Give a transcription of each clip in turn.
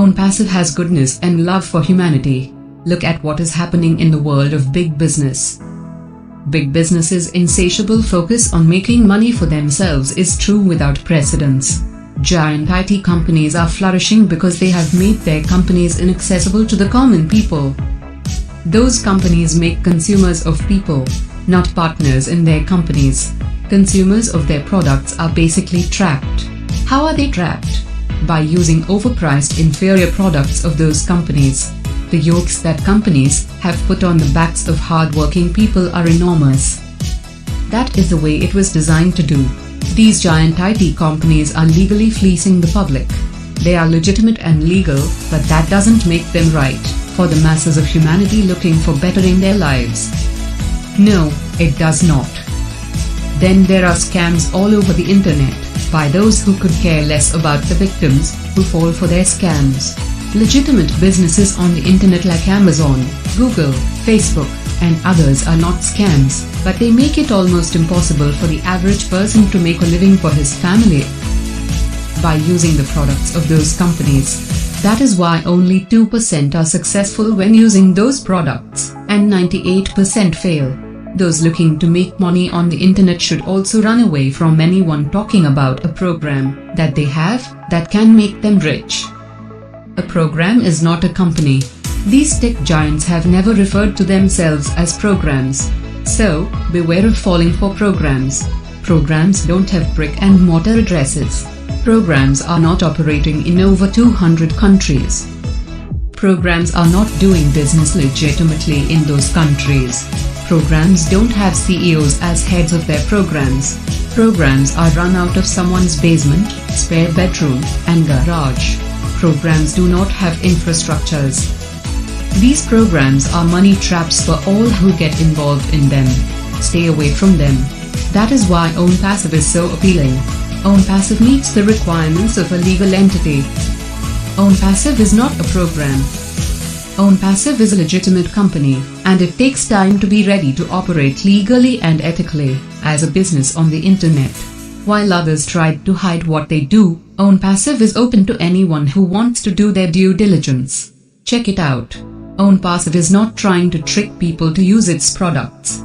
OwnPassive has goodness and love for humanity. Look at what is happening in the world of big business. Big business's insatiable focus on making money for themselves is true without precedence. Giant IT companies are flourishing because they have made their companies inaccessible to the common people. Those companies make consumers of people, not partners in their companies. Consumers of their products are basically trapped. How are they trapped? By using overpriced inferior products of those companies. The yokes that companies have put on the backs of hard-working people are enormous. That is the way it was designed to do. These giant IT companies are legally fleecing the public. They are legitimate and legal, but that doesn't make them right for the masses of humanity looking for bettering their lives. No, it does not. Then there are scams all over the internet, by those who could care less about the victims who fall for their scams. Legitimate businesses on the internet like Amazon, Google, Facebook, and others are not scams, but they make it almost impossible for the average person to make a living for his family by using the products of those companies. That is why only 2% are successful when using those products, and 98% fail. Those looking to make money on the internet should also run away from anyone talking about a program that they have that can make them rich. A program is not a company. These tech giants have never referred to themselves as programs. So, beware of falling for programs. Programs don't have brick and mortar addresses. Programs are not operating in over 200 countries. Programs are not doing business legitimately in those countries. Programs don't have CEOs as heads of their programs. Programs are run out of someone's basement, spare bedroom, and garage. Programs do not have infrastructures. These programs are money traps for all who get involved in them. Stay away from them. That is why OwnPassive is so appealing. OwnPassive meets the requirements of a legal entity. OwnPassive is not a program. OwnPassive is a legitimate company, and it takes time to be ready to operate legally and ethically as a business on the internet. While others tried to hide what they do, OwnPassive is open to anyone who wants to do their due diligence. Check it out. OwnPassive is not trying to trick people to use its products.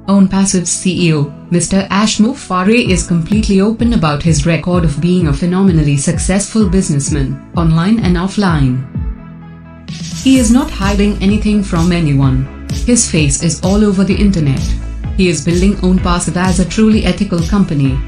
OwnPassive's CEO, Mr. Ashmu Fareh, is completely open about his record of being a phenomenally successful businessman, online and offline. He is not hiding anything from anyone. His face is all over the internet. He is building OwnPassive as a truly ethical company.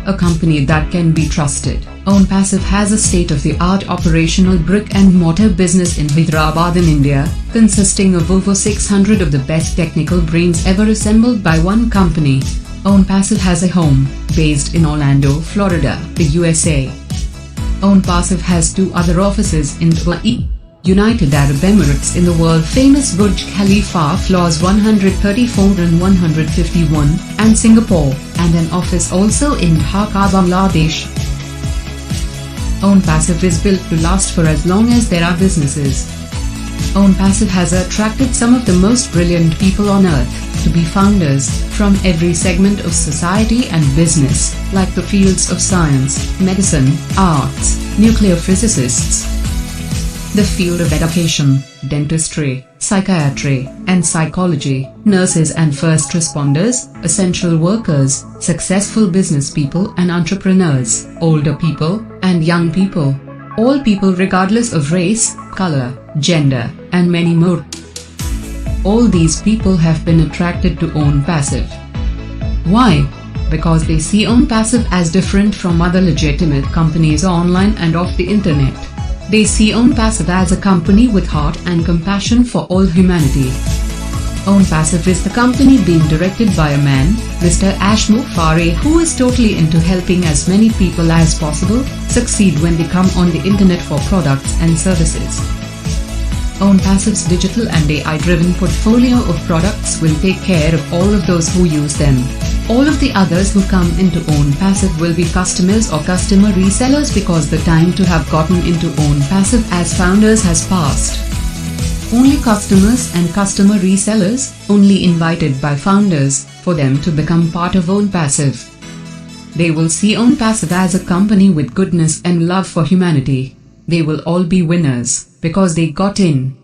A company that can be trusted. OwnPassive has a state-of-the-art operational brick-and-mortar business in Hyderabad in India, consisting of over 600 of the best technical brains ever assembled by one company. OwnPassive has a home, based in Orlando, Florida, the USA. OwnPassive has 2 other offices in Dubai, United Arab Emirates in the world-famous Burj Khalifa floors 134 and 151, and Singapore, and an office also in Dhaka, Bangladesh. OwnPassive is built to last for as long as there are businesses. OwnPassive has attracted some of the most brilliant people on earth to be founders from every segment of society and business, like the fields of science, medicine, arts, nuclear physicists, the field of education, dentistry, psychiatry, and psychology, nurses and first responders, essential workers, successful business people and entrepreneurs, older people, and young people. All people regardless of race, color, gender, and many more. All these people have been attracted to OwnPassive. Why? Because they see OwnPassive as different from other legitimate companies online and off the internet. They see OwnPassive as a company with heart and compassion for all humanity. OwnPassive is the company being directed by a man, Mr. Ashmu Fareh, who is totally into helping as many people as possible succeed when they come on the internet for products and services. OwnPassive's digital and AI-driven portfolio of products will take care of all of those who use them. All of the others who come into OwnPassive will be customers or customer resellers because the time to have gotten into OwnPassive as founders has passed. Only customers and customer resellers, only invited by founders, for them to become part of OwnPassive. They will see OwnPassive as a company with goodness and love for humanity. They will all be winners because they got in.